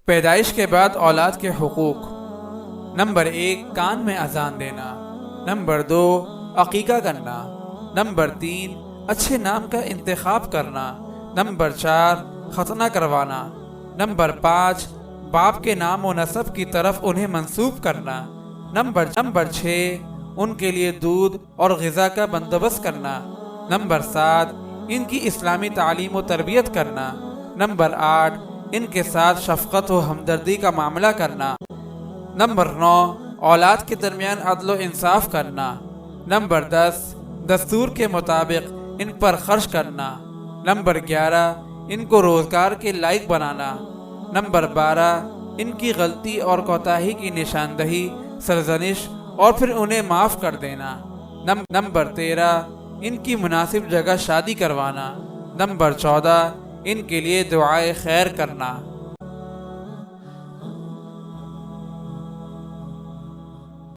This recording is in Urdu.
پیدائش کے بعد اولاد کے حقوق۔ نمبر 1، کان میں اذان دینا۔ نمبر 2، عقیقہ کرنا۔ نمبر 3، اچھے نام کا انتخاب کرنا۔ نمبر 4، ختنہ کروانا۔ نمبر 5، باپ کے نام و نسب کی طرف انہیں منسوب کرنا۔ نمبر 6، ان کے لیے دودھ اور غذا کا بندوبست کرنا۔ نمبر 7، ان کی اسلامی تعلیم و تربیت کرنا۔ نمبر 8، ان کے ساتھ شفقت و ہمدردی کا معاملہ کرنا۔ نمبر 9، اولاد کے درمیان عدل و انصاف کرنا۔ نمبر 10، دستور کے مطابق ان پر خرچ کرنا۔ نمبر 11، ان کو روزگار کے لائق بنانا۔ نمبر 12، ان کی غلطی اور کوتاہی کی نشاندہی، سرزنش اور پھر انہیں معاف کر دینا۔ نمبر 13، ان کی مناسب جگہ شادی کروانا۔ نمبر 14، ان کے لیے دعائے خیر کرنا۔